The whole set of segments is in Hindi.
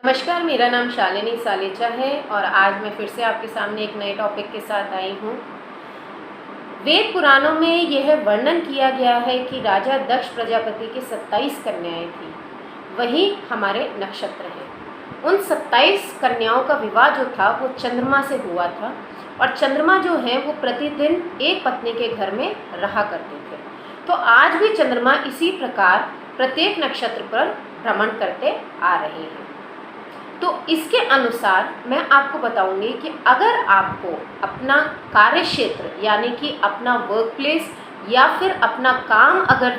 नमस्कार, मेरा नाम शालिनी सालेचा है और आज मैं फिर से आपके सामने एक नए टॉपिक के साथ आई हूँ। वेद पुराणों में यह वर्णन किया गया है कि राजा दक्ष प्रजापति की 27 कन्याएं थीं, वही हमारे नक्षत्र हैं। उन 27 कन्याओं का विवाह जो था वो चंद्रमा से हुआ था और चंद्रमा जो है वो प्रतिदिन एक पत्नी के घर में रहा करते थे। तो आज भी चंद्रमा इसी प्रकार प्रत्येक नक्षत्र पर भ्रमण करते आ रहे हैं। तो इसके अनुसार मैं आपको बताऊंगी कि अगर आपको अपना कार्य क्षेत्र यानी कि अपना वर्क प्लेस या फिर अपना काम अगर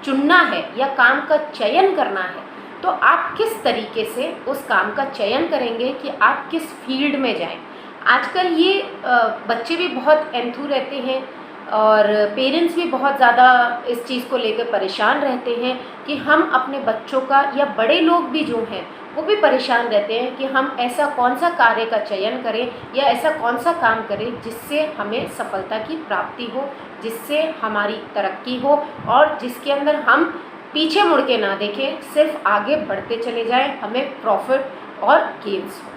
चुनना है या काम का चयन करना है तो आप किस तरीके से उस काम का चयन करेंगे कि आप किस फील्ड में जाएं। आजकल ये बच्चे भी बहुत एंथू रहते हैं और पेरेंट्स भी बहुत ज़्यादा इस चीज़ को लेकर परेशान रहते हैं कि हम अपने बच्चों का या बड़े लोग भी जो हैं वो भी परेशान रहते हैं कि हम ऐसा कौन सा कार्य का चयन करें या ऐसा कौन सा काम करें जिससे हमें सफलता की प्राप्ति हो, जिससे हमारी तरक्की हो और जिसके अंदर हम पीछे मुड़ के ना देखें, सिर्फ आगे बढ़ते चले जाएं, हमें प्रॉफिट और गेन्स हो।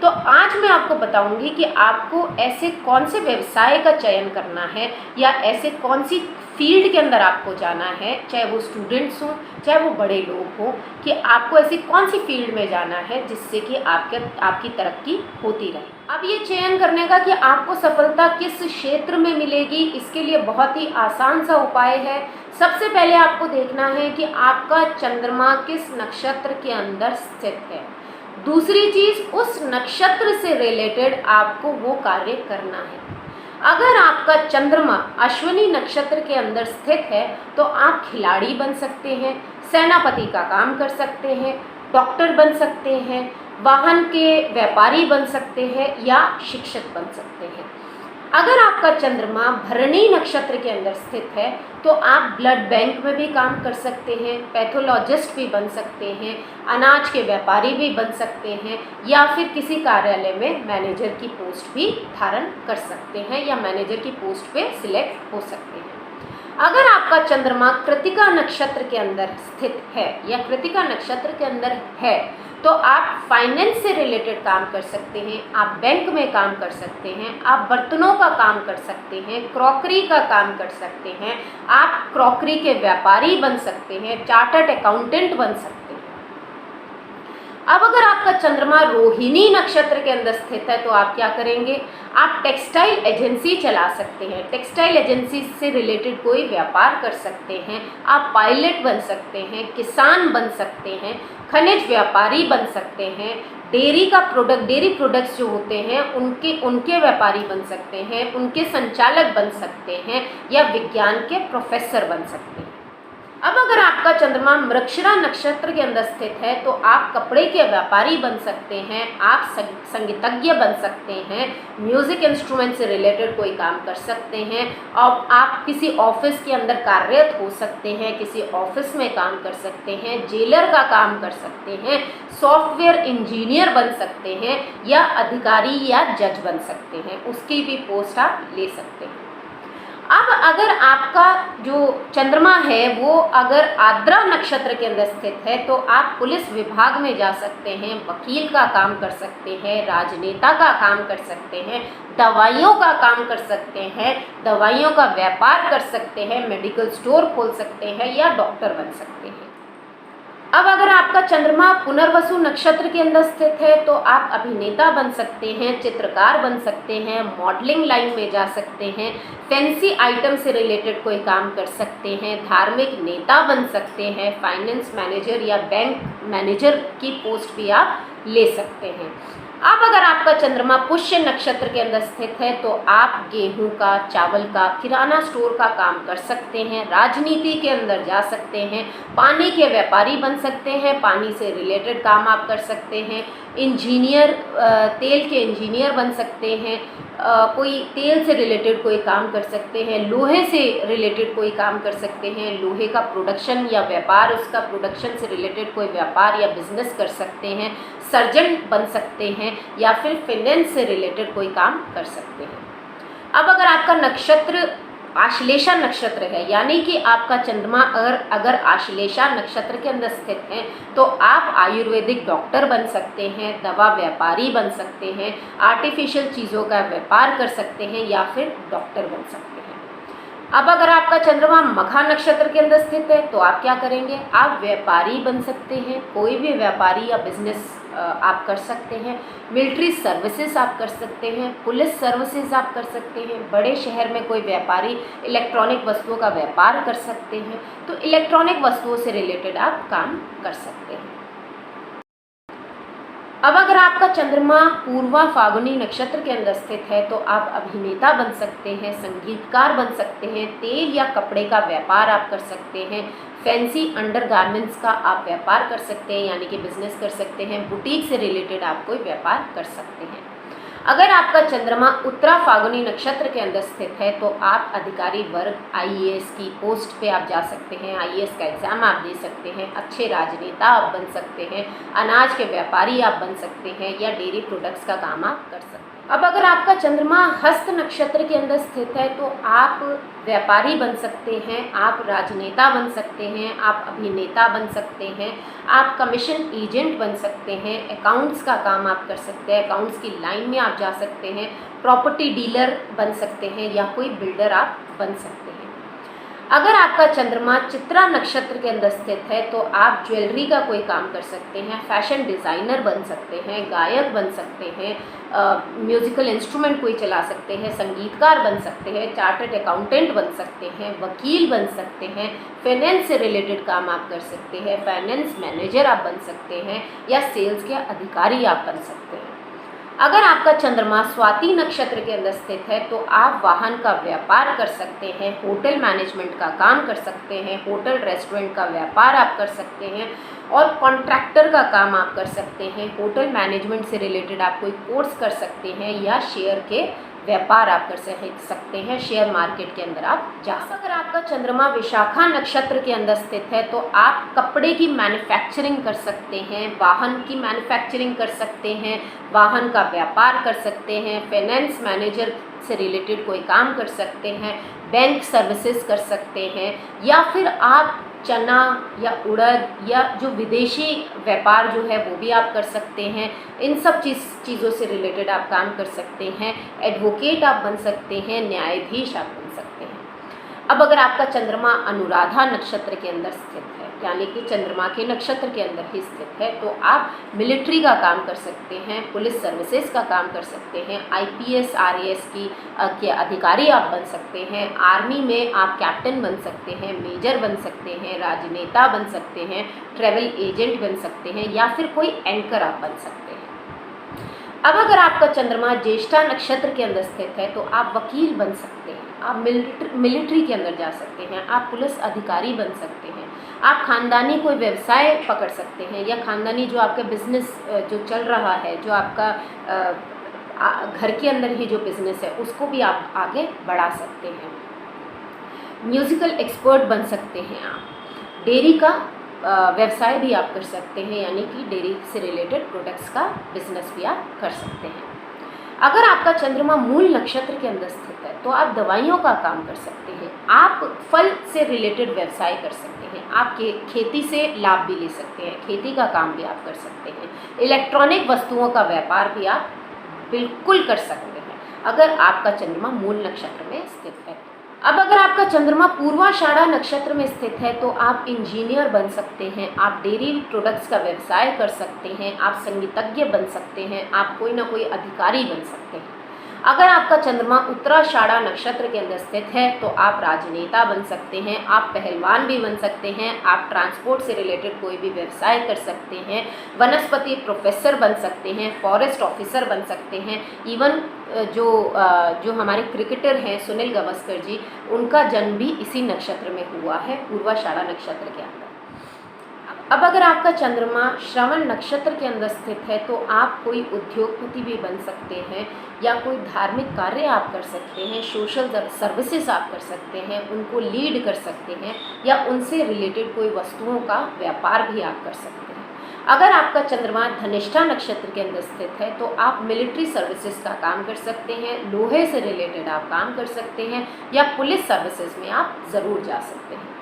तो आज मैं आपको बताऊंगी कि आपको ऐसे कौन से व्यवसाय का चयन करना है या ऐसे कौन सी फील्ड के अंदर आपको जाना है, चाहे वो स्टूडेंट्स हों चाहे वो बड़े लोग हों, कि आपको ऐसी कौन सी फील्ड में जाना है जिससे कि आपकी तरक्की होती रहे। अब ये चयन करने का कि आपको सफलता किस क्षेत्र में मिलेगी, इसके लिए बहुत ही आसान सा उपाय है। सबसे पहले आपको देखना है कि आपका चंद्रमा किस नक्षत्र के अंदर स्थित है। दूसरी चीज़, उस नक्षत्र से रिलेटेड आपको वो कार्य करना है। अगर आपका चंद्रमा अश्विनी नक्षत्र के अंदर स्थित है तो आप खिलाड़ी बन सकते हैं, सेनापति का काम कर सकते हैं, डॉक्टर बन सकते हैं, वाहन के व्यापारी बन सकते हैं या शिक्षक बन सकते हैं। अगर आपका चंद्रमा भरणी नक्षत्र के अंदर स्थित है तो आप ब्लड बैंक में भी काम कर सकते हैं, पैथोलॉजिस्ट भी बन सकते हैं, अनाज के व्यापारी भी बन सकते हैं या फिर किसी कार्यालय में मैनेजर की पोस्ट भी धारण कर सकते हैं या मैनेजर की पोस्ट पे सिलेक्ट हो सकते हैं। अगर आपका चंद्रमा कृतिका नक्षत्र के अंदर स्थित है या कृतिका नक्षत्र के अंदर है तो आप फाइनेंस से रिलेटेड काम कर सकते हैं, आप बैंक में काम कर सकते हैं, आप बर्तनों का काम कर सकते हैं, क्रॉकरी का काम कर सकते हैं, आप क्रॉकरी के व्यापारी बन सकते हैं, चार्टर्ड अकाउंटेंट बन सकते हैं। अब अगर आपका चंद्रमा रोहिणी नक्षत्र के अंदर स्थित है तो आप क्या करेंगे, आप टेक्सटाइल एजेंसी चला सकते हैं, टेक्सटाइल एजेंसी से रिलेटेड कोई व्यापार कर सकते हैं, आप पायलट बन सकते हैं, किसान बन सकते हैं, खनिज व्यापारी बन सकते हैं, डेयरी प्रोडक्ट्स जो होते हैं उनके व्यापारी बन सकते हैं, उनके संचालक बन सकते हैं या विज्ञान के प्रोफेसर बन सकते हैं। अब अगर आपका चंद्रमा मृगशिरा नक्षत्र के अंदर स्थित है तो आप कपड़े के व्यापारी बन सकते हैं, आप संगीतज्ञ बन सकते हैं, म्यूज़िक इंस्ट्रूमेंट से रिलेटेड कोई काम कर सकते हैं और आप किसी ऑफिस के अंदर कार्यरत हो सकते हैं, किसी ऑफिस में काम कर सकते हैं, जेलर का काम कर सकते हैं, सॉफ्टवेयर इंजीनियर बन सकते हैं या अधिकारी या जज बन सकते हैं, उसकी भी पोस्ट आप ले सकते हैं। अब अगर आपका जो चंद्रमा है वो अगर आद्रा नक्षत्र के अंदर स्थित है तो आप पुलिस विभाग में जा सकते हैं, वकील का काम कर सकते हैं, राजनेता का काम कर सकते हैं, दवाइयों का काम कर सकते हैं, दवाइयों का व्यापार कर सकते हैं, मेडिकल स्टोर खोल सकते हैं या डॉक्टर बन सकते हैं। अब अगर आपका चंद्रमा पुनर्वसु नक्षत्र के अंदर स्थित है तो आप अभिनेता बन सकते हैं, चित्रकार बन सकते हैं, मॉडलिंग लाइन में जा सकते हैं, फैंसी आइटम से रिलेटेड कोई काम कर सकते हैं, धार्मिक नेता बन सकते हैं, फाइनेंस मैनेजर या बैंक मैनेजर की पोस्ट भी आप ले सकते हैं। अब अगर आपका चंद्रमा पुष्य नक्षत्र के अंदर स्थित है तो आप गेहूं का, चावल का, किराना स्टोर का काम कर सकते हैं, राजनीति के अंदर जा सकते हैं, पानी के व्यापारी बन सकते हैं, पानी से रिलेटेड काम आप कर सकते हैं, इंजीनियर, तेल के इंजीनियर बन सकते हैं, कोई तेल से रिलेटेड कोई काम कर सकते हैं, लोहे से रिलेटेड कोई काम कर सकते हैं, लोहे का प्रोडक्शन या व्यापार, उसका प्रोडक्शन से रिलेटेड कोई व्यापार या बिजनेस कर सकते हैं, सर्जन बन सकते हैं या फिर फाइनेंस से रिलेटेड कोई काम कर सकते हैं। अब अगर आपका नक्षत्र आश्लेषा नक्षत्र है, यानी कि आपका चंद्रमा अगर आश्लेषा नक्षत्र के अंदर स्थित है तो आप आयुर्वेदिक डॉक्टर बन सकते हैं, दवा व्यापारी बन सकते हैं, आर्टिफिशियल चीज़ों का व्यापार कर सकते हैं या फिर डॉक्टर बन सकते हैं। अब अगर आपका चंद्रमा मघा नक्षत्र के अंदर स्थित है तो आप क्या करेंगे, आप व्यापारी बन सकते हैं, कोई भी व्यापारी या बिजनेस आप कर सकते हैं, मिलिट्री सर्विसेज आप कर सकते हैं, पुलिस सर्विसेज आप कर सकते हैं, बड़े शहर में कोई व्यापारी इलेक्ट्रॉनिक वस्तुओं का व्यापार कर सकते हैं, तो इलेक्ट्रॉनिक वस्तुओं से रिलेटेड आप काम कर सकते हैं। अब अगर आपका चंद्रमा पूर्वा फाल्गुनी नक्षत्र के अंदर स्थित है तो आप अभिनेता बन सकते हैं, संगीतकार बन सकते हैं, तेल या कपड़े का व्यापार आप कर सकते हैं, फैंसी अंडरगारमेंट्स का आप व्यापार कर सकते हैं यानी कि बिजनेस कर सकते हैं, बुटीक से रिलेटेड आप कोई व्यापार कर सकते हैं। अगर आपका चंद्रमा उत्तरा फाल्गुनी नक्षत्र के अंदर स्थित है तो आप अधिकारी वर्ग आईएएस की पोस्ट पे आप जा सकते हैं, आईएएस का एग्ज़ाम आप दे सकते हैं, अच्छे राजनेता आप बन सकते हैं, अनाज के व्यापारी आप बन सकते हैं या डेयरी प्रोडक्ट्स का काम आप कर सकते हैं। अब अगर आपका चंद्रमा हस्त नक्षत्र के अंदर स्थित है तो आप व्यापारी बन सकते हैं, आप राजनेता बन सकते हैं, आप अभिनेता बन सकते हैं, आप कमीशन एजेंट बन सकते हैं, अकाउंट्स का काम आप कर सकते हैं, अकाउंट्स की लाइन में आप जा सकते हैं, प्रॉपर्टी डीलर बन सकते हैं या कोई बिल्डर आप बन सकते हैं। अगर आपका चंद्रमा चित्रा नक्षत्र के अंदर स्थित है तो आप ज्वेलरी का कोई काम कर सकते हैं, फैशन डिज़ाइनर बन सकते हैं, गायक बन सकते हैं, म्यूज़िकल इंस्ट्रूमेंट कोई चला सकते हैं, संगीतकार बन सकते हैं, चार्टर्ड अकाउंटेंट बन सकते हैं, वकील बन सकते हैं, फाइनेंस से रिलेटेड काम आप कर सकते हैं, फाइनेंस मैनेजर आप बन सकते हैं या सेल्स के अधिकारी आप बन सकते हैं। अगर आपका चंद्रमा स्वाति नक्षत्र के अंदर स्थित है तो आप वाहन का व्यापार कर सकते हैं, होटल मैनेजमेंट का काम कर सकते हैं, होटल रेस्टोरेंट का व्यापार आप कर सकते हैं और कॉन्ट्रैक्टर का काम आप कर सकते हैं, होटल मैनेजमेंट से रिलेटेड आप कोई कोर्स कर सकते हैं या शेयर के व्यापार आप कर सकते हैं, शेयर मार्केट के अंदर आप जा सकते हैं। अगर आपका चंद्रमा विशाखा नक्षत्र के अंदर स्थित है तो आप कपड़े की मैन्युफैक्चरिंग कर सकते हैं, वाहन की मैन्युफैक्चरिंग कर सकते हैं, वाहन का व्यापार कर सकते हैं, फाइनेंस मैनेजर से रिलेटेड कोई काम कर सकते हैं, बैंक सर्विसेज कर सकते हैं या फिर आप चना या उड़द या जो विदेशी व्यापार जो है वो भी आप कर सकते हैं। इन सब चीज़ों से रिलेटेड आप काम कर सकते हैं, एडवोकेट आप बन सकते हैं, न्यायाधीश आप बन सकते हैं। अब अगर आपका चंद्रमा अनुराधा नक्षत्र के अंदर स्थित है यानी कि चंद्रमा के नक्षत्र के अंदर ही स्थित है तो आप मिलिट्री का काम कर सकते हैं, पुलिस सर्विसेज का काम कर सकते हैं, आईपीएस आरएएस के अधिकारी आप बन सकते हैं, आर्मी में आप कैप्टन बन सकते हैं, मेजर बन सकते हैं, राजनेता बन सकते हैं, ट्रैवल एजेंट बन सकते हैं या फिर कोई एंकर आप बन सकते हैं। अब अगर आपका चंद्रमा ज्येष्ठा नक्षत्र के अंदर स्थित है तो आप वकील बन सकते हैं, आप मिलिट्री के अंदर जा सकते हैं, आप पुलिस अधिकारी बन सकते हैं, आप खानदानी कोई व्यवसाय पकड़ सकते हैं या खानदानी जो आपका बिजनेस जो चल रहा है, जो आपका घर के अंदर ही जो बिजनेस है उसको भी आप आगे बढ़ा सकते हैं। म्यूज़िकल एक्सपर्ट बन सकते हैं आप, डेयरी का व्यवसाय भी आप कर सकते हैं यानी कि डेयरी से रिलेटेड प्रोडक्ट्स का बिजनेस भी आप कर सकते हैं। अगर आपका चंद्रमा मूल नक्षत्र के अंदर स्थित है तो आप दवाइयों का काम कर सकते हैं, आप फल से रिलेटेड व्यवसाय कर सकते हैं, आप खेती से लाभ भी ले सकते हैं, खेती का काम भी आप कर सकते हैं, इलेक्ट्रॉनिक वस्तुओं का व्यापार भी आप बिल्कुल कर सकते हैं अगर आपका चंद्रमा मूल नक्षत्र में स्थित है। अब अगर आपका चंद्रमा पूर्वाषाढ़ा नक्षत्र में स्थित है तो आप इंजीनियर बन सकते हैं, आप डेयरी प्रोडक्ट्स का व्यवसाय कर सकते हैं, आप संगीतज्ञ बन सकते हैं, आप कोई ना कोई अधिकारी बन सकते हैं। अगर आपका चंद्रमा उत्तराषाढ़ा नक्षत्र के अंदर स्थित है तो आप राजनेता बन सकते हैं, आप पहलवान भी बन सकते हैं, आप ट्रांसपोर्ट से रिलेटेड कोई भी व्यवसाय कर सकते हैं, वनस्पति प्रोफेसर बन सकते हैं, फॉरेस्ट ऑफिसर बन सकते हैं। इवन जो हमारे क्रिकेटर हैं सुनील गावस्कर जी, उनका जन्म भी इसी नक्षत्र में हुआ है, पूर्वाषाढ़ा नक्षत्र के अंदर। अब अगर आपका चंद्रमा श्रवण नक्षत्र के अंदर स्थित है तो आप कोई उद्योगपति भी बन सकते हैं या कोई धार्मिक कार्य आप कर सकते हैं, सोशल सर्विसेज आप कर सकते हैं, उनको लीड कर सकते हैं या उनसे रिलेटेड कोई वस्तुओं का व्यापार भी आप कर सकते हैं। अगर आपका चंद्रमा धनिष्ठा नक्षत्र के अंदर स्थित है तो आप मिलिट्री सर्विसेज का काम कर सकते हैं, लोहे से रिलेटेड आप काम कर सकते हैं, या पुलिस सर्विसेज में आप ज़रूर जा सकते हैं।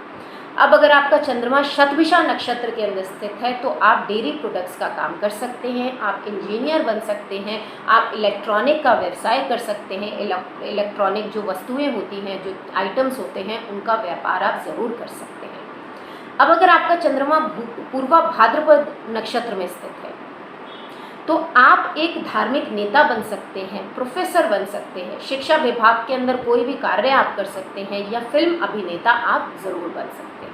अब अगर आपका चंद्रमा शतभिषा नक्षत्र के अंदर स्थित है तो आप डेयरी प्रोडक्ट्स का काम कर सकते हैं, आप इंजीनियर बन सकते हैं, आप इलेक्ट्रॉनिक का व्यवसाय कर सकते हैं। इलेक्ट्रॉनिक जो वस्तुएं होती हैं, जो आइटम्स होते हैं, उनका व्यापार आप ज़रूर कर सकते हैं। अब अगर आपका चंद्रमा पूर्वा भाद्रपद नक्षत्र में स्थित है तो आप एक धार्मिक नेता बन सकते हैं, प्रोफेसर बन सकते हैं, शिक्षा विभाग के अंदर कोई भी कार्य आप कर सकते हैं, या फिल्म अभिनेता आप ज़रूर बन सकते हैं।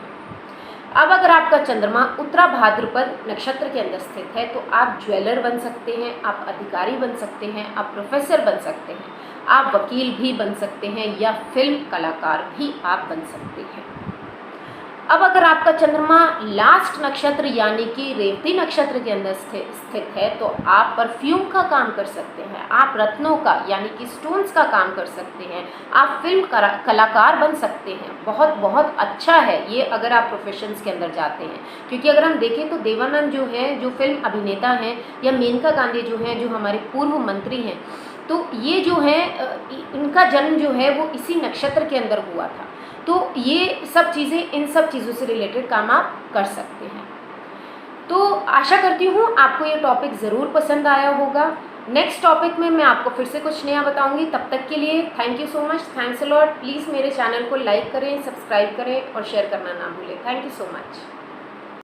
अब अगर आपका चंद्रमा उत्तरा भाद्रपद नक्षत्र के अंदर स्थित है तो आप ज्वेलर बन सकते हैं, आप अधिकारी बन सकते हैं, आप प्रोफेसर बन सकते हैं, आप वकील भी बन सकते हैं, या फिल्म कलाकार भी आप बन सकते हैं। अब अगर आपका चंद्रमा लास्ट नक्षत्र यानी कि रेवती नक्षत्र के अंदर स्थित है तो आप परफ्यूम का काम कर सकते हैं, आप रत्नों का यानी कि स्टोन्स का काम कर सकते हैं, आप फिल्म कलाकार बन सकते हैं। बहुत बहुत अच्छा है ये अगर आप प्रोफेशंस के अंदर जाते हैं, क्योंकि अगर हम देखें तो देवानंद जो हैं, जो फिल्म अभिनेता हैं, या मेनका गांधी जो हैं, जो हमारे पूर्व मंत्री हैं, तो ये जो है इनका जन्म जो है वो इसी नक्षत्र के अंदर हुआ था। तो ये सब चीज़ें, इन सब चीज़ों से रिलेटेड काम आप कर सकते हैं। तो आशा करती हूँ आपको ये टॉपिक ज़रूर पसंद आया होगा। नेक्स्ट टॉपिक में मैं आपको फिर से कुछ नया बताऊँगी। तब तक के लिए thank you so much, thanks a lot. Please मेरे चैनल को लाइक करें, सब्सक्राइब करें और शेयर करना ना भूलें। Thank you so much.